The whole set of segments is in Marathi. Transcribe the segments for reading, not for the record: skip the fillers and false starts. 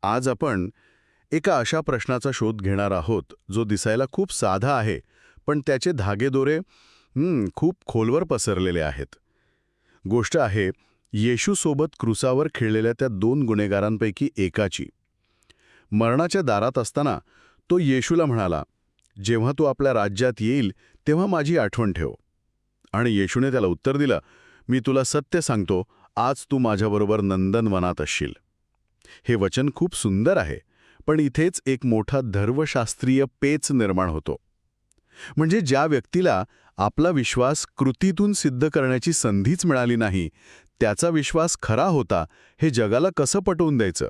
आज आपण एका अशा प्रश्नाचा शोध घेणार आहोत जो दिसायला खूप साधा आहे, पण त्याचे धागेदोरे खूप खोलवर पसरलेले आहेत. गोष्ट आहे येशूसोबत क्रुसावर खिळलेल्या त्या 2 गुन्हेगारांपैकी एकाची. मरणाच्या दारात असताना तो येशूला म्हणाला, जेव्हा तू आपल्या राज्यात येईल तेव्हा माझी आठवण ठेव. आणि येशूने त्याला उत्तर दिलं, मी तुला सत्य सांगतो, आज तू माझ्याबरोबर नंदनवनात असशील. हे वचन खूप सुंदर आहे, पण इथेच एक मोठा धर्मशास्त्रीय पेच निर्माण होतो. म्हणजे ज्या व्यक्तीला आपला विश्वास कृतीतून सिद्ध करण्याची संधीच मिळाली नाही, त्याचा विश्वास खरा होता हे जगाला कसं पटवून द्यायचं?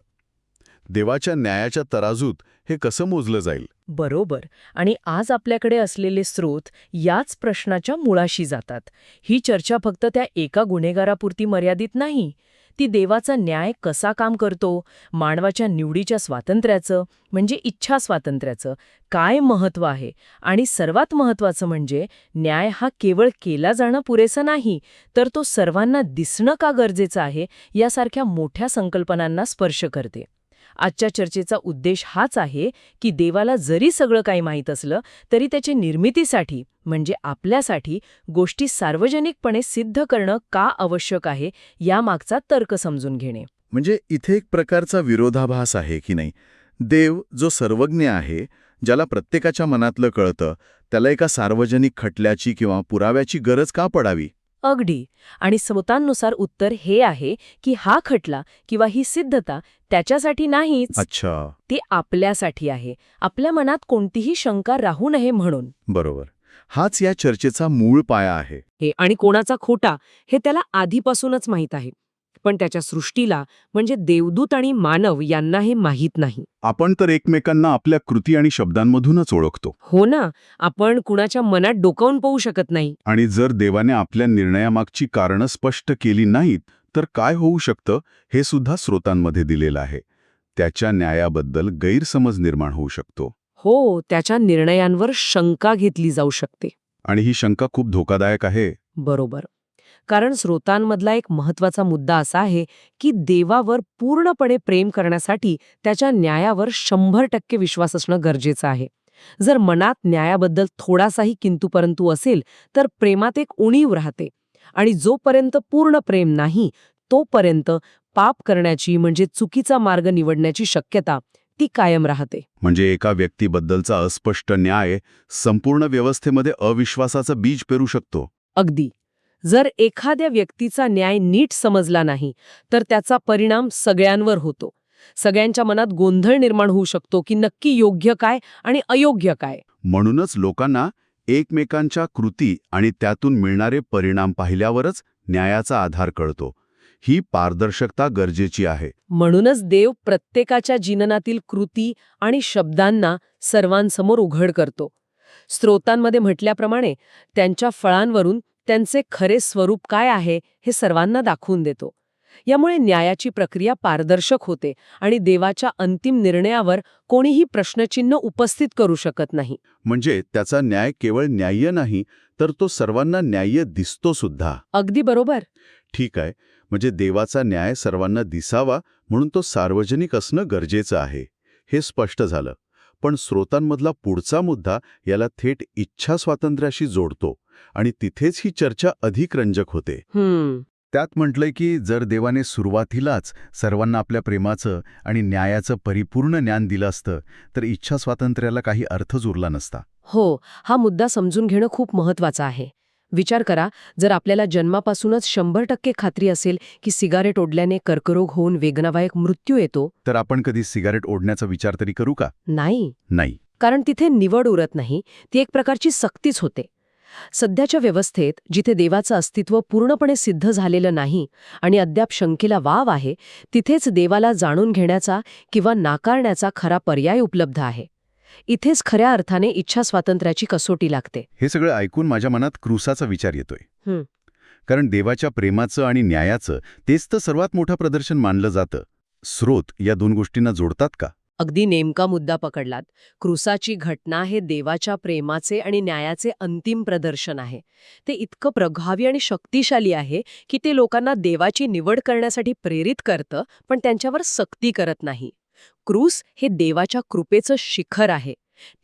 देवाच्या न्यायाच्या तराजूत हे कसं मोजलं जाईल? बरोबर. आणि आज आपल्याकडे असलेले स्रोत याच प्रश्नाच्या मुळाशी जातात. ही चर्चा फक्त त्या एका गुन्हेगारापुरती मर्यादित नाही. ती देवाचा न्याय कसा काम करतो, मानवाच्या निवडीच्या स्वातंत्र्याचं म्हणजे इच्छा स्वातंत्र्याचं काय महत्त्व आहे, आणि सर्वात महत्त्वाचं म्हणजे न्याय हा केवळ केला जाणं पुरेसं नाही, तर तो सर्वांना दिसणं का गरजेचं आहे यासारख्या मोठ्या संकल्पनांना स्पर्श करते. आजच्या चर्चेचा उद्देश हाच आहे की देवाला जरी सगळं काही माहीत असलं तरी त्याच्या निर्मितीसाठी म्हणजे आपल्यासाठी गोष्टी सार्वजनिकपणे सिद्ध करणं का आवश्यक आहे यामागचा तर्क समजून घेणे. म्हणजे इथे एक प्रकारचा विरोधाभास आहे की नाही? देव जो सर्वज्ञ आहे, ज्याला प्रत्येकाच्या मनातलं कळतं, त्याला एका सार्वजनिक खटल्याची किंवा पुराव्याची गरज का पडावी? अगदी. आणि स्रोतांनुसार उत्तर हे आहे की हा खटला किंवा ही सिद्धता त्याच्यासाठी नाहीच, अच्छा, ती आपल्यासाठी आहे, आपल्या मनात कोणतीही शंका राहू नये म्हणून. बरोबर. हाच या चर्चेचा मूळ पाया आहे. हे आणि कोणाचा खोटा हे त्याला आधीपासूनच माहीत आहे, पण त्याच्या सृष्टीला म्हणजे देवदूत आणि मानव यांना हे माहीत नाही. आपण तर एकमेकांना आपल्या कृती आणि शब्दांमधूनच ओळखतो. हो ना, आपण कुणाच्या मनात डोकावून पाहू शकत नाही. आणि जर देवाने आपल्या निर्णयामागची कारणं स्पष्ट केली नाहीत, तर काय होऊ शकतं हे सुद्धा स्रोतांमध्ये दिलेलं आहे. त्याच्या न्यायाबद्दल गैरसमज निर्माण होऊ शकतो. हो, त्याच्या निर्णयांवर शंका घेतली जाऊ शकते. आणि ही शंका खूप धोकादायक आहे. बरोबर. कारण स्रोतांमधला एक महत्वाचा मुद्दा असा आहे की देवावर पूर्णपणे प्रेम करण्यासाठी त्याच्या न्यायावर 100% विश्वास असणं गरजेचं आहे. जर मनात न्यायाबद्दल थोडासाही किंतु परंतु असेल तर प्रेमात एक उणीव राहते, आणि जोपर्यंत पूर्ण प्रेम नाही तोपर्यंत पाप करण्याची म्हणजे चुकीचा मार्ग निवडण्याची शक्यता ती कायम राहते. म्हणजे एका व्यक्तीबद्दलचा अस्पष्ट न्याय संपूर्ण व्यवस्थेमध्ये अविश्वासाचं बीज पेरू शकतो. अगदी. जर एखाद्या व्यक्तीचा न्याय नीट समजला नाही तर त्याचा परिणाम सगळ्यांवर होतो. सगळ्यांच्या मनात गोंधळ निर्माण होऊ शकतो की नक्की योग्य काय आणि अयोग्य काय. म्हणूनच लोकांना एकमेकांच्या कृती आणि त्यातून मिळणारे परिणाम पाहिल्यावरच न्यायाचा आधार कळतो. ही पारदर्शकता गरजेची आहे. म्हणूनच देव प्रत्येकाच्या जीवनातील कृती आणि शब्दांना सर्वांसमोर उघड करतो. स्रोतांमध्ये म्हटल्याप्रमाणे त्यांच्या फळांवरून त्यांचे खरे स्वरूप काय आहे हे सर्वांना दाखवून देतो. यामुळे न्यायाची प्रक्रिया पारदर्शक होते आणि देवाच्या अंतिम निर्णयावर कोणीही प्रश्नचिन्ह उपस्थित करू शकत नाही. म्हणजे त्याचा न्याय केवळ न्याय्य नाही, तर तो सर्वांना न्याय्य दिसतो सुद्धा. अगदी बरोबर. ठीक आहे, म्हणजे देवाचा न्याय सर्वांना दिसावा म्हणून तो सार्वजनिक असणं गरजेचं आहे, हे स्पष्ट झालं. पण स्रोतांमधला पुढचा मुद्दा याला थेट इच्छा स्वातंत्र्याशी जोडतो, आणि तिथेच ही चर्चा अधिक रंजक होते. त्यात म्हटलंय की जर देवाने सुरुवातीलाच सर्वांना आपल्या प्रेमाचं आणि न्यायाचं परिपूर्ण ज्ञान दिलं असतं तर इच्छा स्वातंत्र्याला काही अर्थच उरला नसता. हो, हा मुद्दा समजून घेणं खूप महत्वाचं आहे. विचार करा, जर आपल्याला जन्मापासूनच 100% खात्री असेल की सिगारेट ओढल्याने कर्करोग होऊन वेदनादायक मृत्यू येतो, तर आपण कधी सिगारेट ओढण्याचा विचार तरी करू का? नाही. कारण तिथे निवड उरत नाही, ती एक प्रकारची सक्तीच होते. सध्याच्या व्यवस्थेत जिथे देवाचं अस्तित्व पूर्णपणे सिद्ध झालेलं नाही आणि अद्याप शंकेला वाव आहे, तिथेच देवाला जाणून घेण्याचा किंवा नाकारण्याचा खरा पर्याय उपलब्ध आहे. इथेच खऱ्या अर्थाने इच्छा स्वातंत्र्याची कसोटी लागते. हे सगळं ऐकून माझ्या मनात क्रूसाचा विचार येतोय. कारण देवाच्या प्रेमाचं आणि न्यायाचं तेच तर सर्वात मोठं प्रदर्शन मानलं जातं. स्रोत या 2 गोष्टींना जोडतात का? अगदी नेमका मुद्दा पकडलात. क्रूसाची घटना हे देवाच्या प्रेमाचे आणि न्यायाचे अंतिम प्रदर्शन आहे. ते इतकं प्रभावी आणि शक्तिशाली आहे की ते लोकांना देवाची निवड करण्यासाठी प्रेरित करतं, पण त्यांच्यावर सक्ती करत नाही. क्रूस हे देवाच्या कृपेचं शिखर आहे.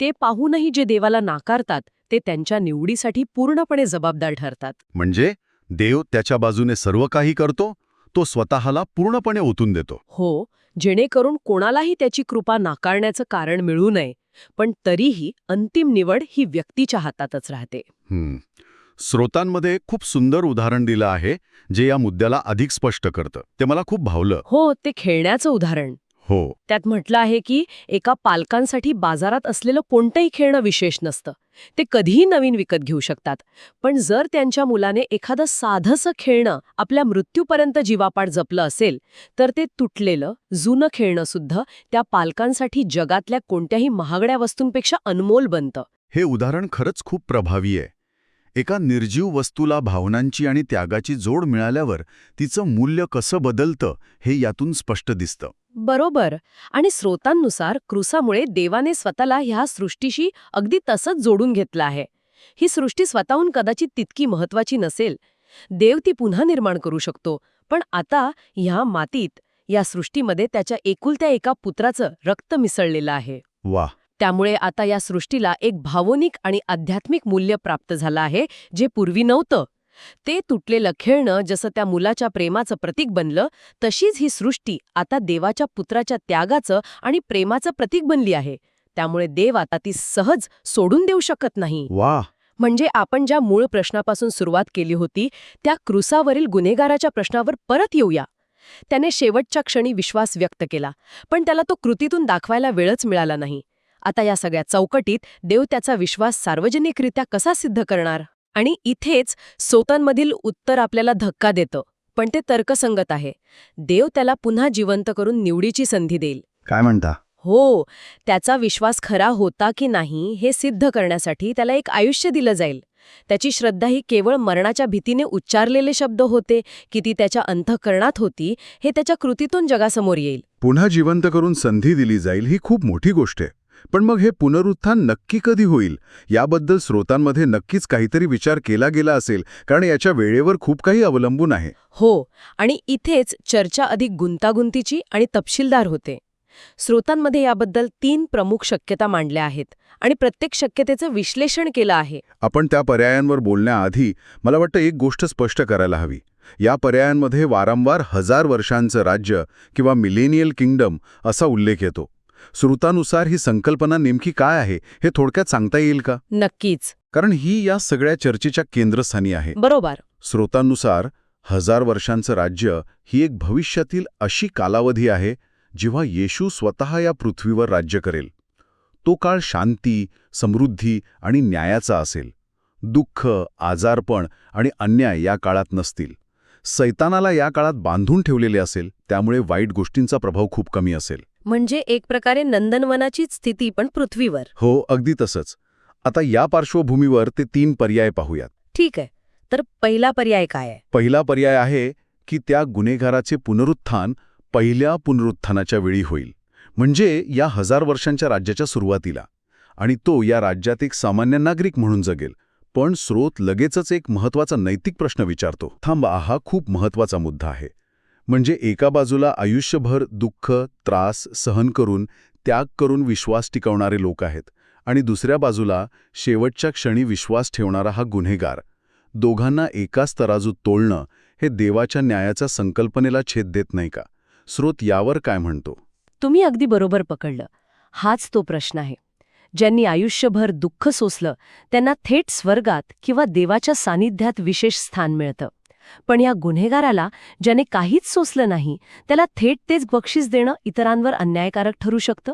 ते पाहूनही जे देवाला नाकारतात ते त्यांच्या निवडीसाठी पूर्णपणे जबाबदार ठरतात. म्हणजे देव त्याच्या बाजूने सर्व काही करतो, तो स्वतःला पूर्णपणे ओतून देतो. हो, जेणेकरून कोणालाही त्याची कृपा नाकारण्याचं कारण मिळू नये. पण तरीही अंतिम निवड ही व्यक्तीच्या हातातच राहते. स्रोतांमध्ये खूप सुंदर उदाहरण दिलं आहे जे या मुद्द्याला अधिक स्पष्ट करतं. ते मला खूप भावलं. हो, ते खेळण्याचं उदाहरण. हो, त्यात म्हटलं आहे की एका पालकांसाठी बाजारात असलेलं कोणतंही खेळणं विशेष नसतं. ते कधीही नवीन विकत घेऊ शकतात. पण जर त्यांच्या मुलाने एखादं साधंसं खेळणं आपल्या मृत्यूपर्यंत जीवापाड जपलं असेल, तर ते तुटलेलं, जुनं खेळणं सुद्धा त्या पालकांसाठी जगातल्या कोणत्याही महागड्या वस्तूंपेक्षा अनमोल बनतं. हे उदाहरण खरंच खूप प्रभावी आहे. एका निर्जीव वस्तूला भावनांची आणि त्यागाची जोड मिळाल्यावर तिचं मूल्य कसं बदलतं हे यातून स्पष्ट दिसतं. बरोबर. आणि स्रोतांनुसार क्रूसामुळे देवाने स्वतःला ह्या सृष्टीशी अगदी तसंच जोडून घेतलं आहे. ही सृष्टी स्वतःहून कदाचित तितकी महत्वाची नसेल. देव ती पुन्हा निर्माण करू शकतो. पण आता ह्या मातीत, या सृष्टीमध्ये त्याच्या एकुलत्या एका पुत्राचं रक्त मिसळलेलं आहे. वा, त्यामुळे आता या सृष्टीला एक भावनिक आणि आध्यात्मिक मूल्य प्राप्त झालं आहे, जे पूर्वी नव्हतं. ते तुटलेलं खेळणं जसं त्या मुलाच्या प्रेमाचं प्रतीक बनलं, तशीच ही सृष्टी आता देवाच्या पुत्राच्या त्यागाचं आणि प्रेमाचं प्रतीक बनली आहे. त्यामुळे देव आता ती सहज सोडून देऊ शकत नाही. वा, म्हणजे आपण ज्या मूळ प्रश्नापासून सुरुवात केली होती, त्या क्रूसावरील गुन्हेगाराच्या प्रश्नावर परत येऊया. त्याने शेवटच्या क्षणी विश्वास व्यक्त केला, पण त्याला तो कृतीतून दाखवायला वेळच मिळाला नाही. आता या सगळ्या चौकटीत देव त्याचा विश्वास सार्वजनिकरित्या कसा सिद्ध करणार? आणि इथेच सोतांमधील उत्तर आपल्याला धक्का देतं, पण ते तर्कसंगत आहे. देव त्याला पुन्हा जिवंत करून निवडीची संधी देईल. काय म्हणता? हो, त्याचा विश्वास खरा होता की नाही हे सिद्ध करण्यासाठी त्याला एक आयुष्य दिलं जाईल. त्याची श्रद्धा ही केवळ मरणाच्या भीतीने उच्चारलेले शब्द होते की ती त्याच्या अंतःकरणात होती, हे त्याच्या कृतीतून जगासमोर येईल. पुन्हा जिवंत करून संधी दिली जाईल ही खूप मोठी गोष्ट आहे. पण मग हे पुनरुत्थान नक्की कधी होईल याबद्दल स्रोतांमध्ये नक्कीच काहीतरी विचार केला गेला असेल, कारण याच्या वेळेवर खूप काही अवलंबून आहे. हो, आणि इथेच चर्चा अधिक गुंतागुंतीची आणि तपशीलदार होते. स्रोतांमध्ये याबद्दल 3 प्रमुख शक्यता मांडल्या आहेत आणि प्रत्येक शक्यतेचं विश्लेषण केलं आहे. आपण त्या पर्यायांवर बोलण्याआधी मला वाटतं एक गोष्ट स्पष्ट करायला हवी. या पर्यायांमध्ये वारंवार 1000 वर्षांचं राज्य किंवा मिलेनियल किंगडम असा उल्लेख येतो. स्रोतानुसार ही संकल्पना नेमकी काय आहे हे थोडक्यात सांगता येईल का? नक्कीच. कारण ही या सगळ्या चर्चेच्या केंद्रस्थानी आहे. बरोबर. स्रोतांनुसार 1000 वर्षांचं राज्य ही एक भविष्यातील अशी कालावधी आहे जेव्हा येशू स्वतः या पृथ्वीवर राज्य करेल. तो काळ शांती, समृद्धी आणि न्यायाचा असेल. दुःख, आजारपण आणि अन्याय या काळात नसतील. सैतानाला या काळात बांधून ठेवलेले असेल, त्यामुळे वाईट गोष्टींचा प्रभाव खूप कमी असेल. म्हणजे एक प्रकारे नंदनवनाचीच स्थिती पण पृथ्वीवर. हो, अगदी तसंच. आता या पार्श्वभूमीवर ते 3 पर्याय पाहूयात. ठीक आहे. तर पहिला पर्याय काय आहे? पहिला पर्याय आहे की त्या गुन्हेगाराचे पुनरुत्थान पहिल्या पुनरुत्थानाच्या वेळी होईल, म्हणजे या 1000 वर्षांच्या राज्याच्या सुरुवातीला, आणि तो या राज्यात एक सामान्य नागरिक म्हणून जगेल. पण स्रोत लगेचच एक महत्त्वाचा नैतिक प्रश्न विचारतो. थांबा, हा खूप महत्त्वाचा मुद्दा आहे. म्हणजे एका बाजूला आयुष्यभर दुःख, त्रास सहन करून, त्याग करून विश्वास टिकवणारे लोक आहेत, आणि दुसऱ्या बाजूला शेवटच्या क्षणी विश्वास ठेवणारा हा गुन्हेगार. दोघांना एकाच तराजूत तोलणं हे देवाच्या न्यायाच्या संकल्पनेला छेद देत नाही का? स्रोत यावर काय म्हणतो? तुम्ही अगदी बरोबर पकडलं. हाच तो प्रश्न आहे. ज्यांनी आयुष्यभर दुःख सोसलं त्यांना थेट स्वर्गात किंवा देवाच्या सानिध्यात विशेष स्थान मिळतं. पण या गुन्हेगाराला, ज्याने काहीच सोसलं नाही, त्याला थेट तेच बक्षीस देणं इतरांवर अन्यायकारक ठरू शकतं.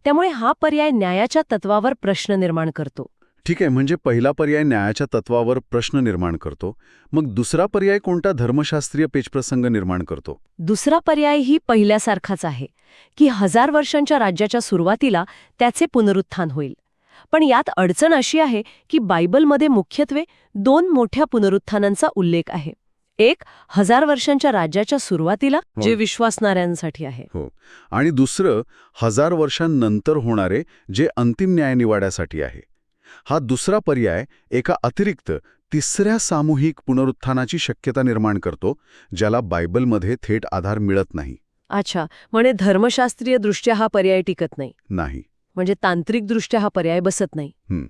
त्यामुळे हा पर्याय न्यायाच्या तत्वावर प्रश्न निर्माण करतो. ठीक आहे, म्हणजे पहिला पर्याय न्यायाच्या तत्वावर प्रश्न निर्माण करतो. मग दुसरा पर्याय कोणता धर्मशास्त्रीय पेचप्रसंग निर्माण करतो? दुसरा पर्यायही पहिल्यासारखाच आहे की 1000 वर्षांच्या राज्याच्या सुरुवातीला त्याचे पुनरुत्थान होईल. पण यात अडचण अशी आहे की बायबलमध्ये मुख्यत्वे 2 मोठ्या पुनरुत्थानांचा उल्लेख आहे. एक 1000 वर्षांच्या राज्याच्या सुरुवातीला, जे विश्वासणाऱ्यांसाठी आहे. हो, आणि दुसरं 1000 वर्षांनंतर होणारे, जे अंतिम न्यायनिवाड्यासाठी आहे. हा दुसरा पर्याय एका अतिरिक्त तिसऱ्या सामूहिक पुनरुत्थानाची शक्यता निर्माण करतो, ज्याला बायबलमध्ये थेट आधार मिळत नाही. अच्छा, म्हणजे धर्मशास्त्रीय दृष्ट्या हा पर्याय टिकत नाही, नाही. म्हणजे तांत्रिकदृष्ट्या हा पर्याय बसत नाही. हं.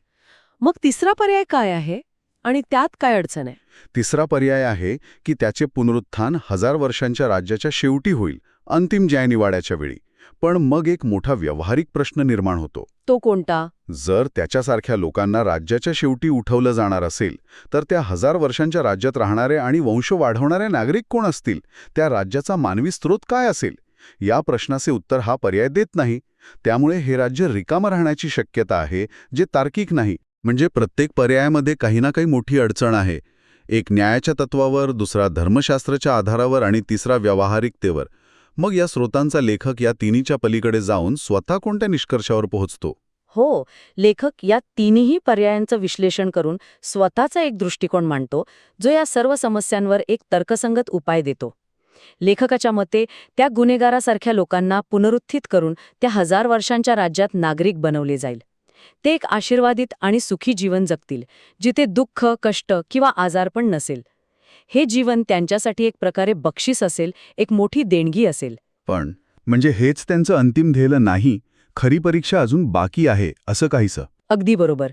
मग तिसरा पर्याय काय आहे आणि त्यात काय अडचण आहे? तिसरा पर्याय आहे की त्याचे पुनरुत्थान 1000 वर्षांच्या राज्याच्या शेवटी होईल, अंतिम न्यायनिवाड्याच्या वेळी. पण मग एक मोठा व्यावहारिक प्रश्न निर्माण होतो. तो कोणता? जर त्याच्यासारख्या लोकांना राज्याच्या शेवटी उठवलं जाणार असेल, तर त्या 1000 वर्षांच्या राज्यात राहणारे आणि वंश वाढवणारे नागरिक कोण असतील? त्या राज्याचा मानवी स्रोत काय असेल? या प्रश्नाचे उत्तर हा पर्याय देत नाही. त्यामुळे हे राज्य रिकामं राहण्याची शक्यता आहे, जे तार्किक नाही. म्हणजे प्रत्येक पर्यायामध्ये काही ना काही मोठी अडचण आहे. एक न्यायाच्या तत्वावर, दुसरा धर्मशास्त्राच्या आधारावर आणि तिसरा व्यावहारिकतेवर. मग या स्रोतांचा लेखक या तिन्हीच्या पलीकडे जाऊन स्वतः कोणत्या निष्कर्षावर पोहोचतो? हो, लेखक या तिन्ही पर्यायांचं विश्लेषण करून स्वतःचा एक दृष्टिकोन मांडतो, जो या सर्व समस्यांवर एक तर्कसंगत उपाय देतो. लेखकाच्या मते त्या गुन्हेगारासारख्या लोकांना पुनरुत्थित करून त्या 1000 वर्षांच्या राज्यात नागरिक बनवले जाईल. ते एक आशीर्वादित आणि सुखी जीवन जगतील, जिथे दुःख, कष्ट किंवा आजारपण नसेल. हे जीवन त्यांच्यासाठी एक प्रकारे बक्षीस असेल, एक मोठी देणगी असेल. पण म्हणजे हेच त्यांचं अंतिम ध्येय नाही, खरी परीक्षा अजून बाकी आहे, असं काहीसं. अगदी बरोबर.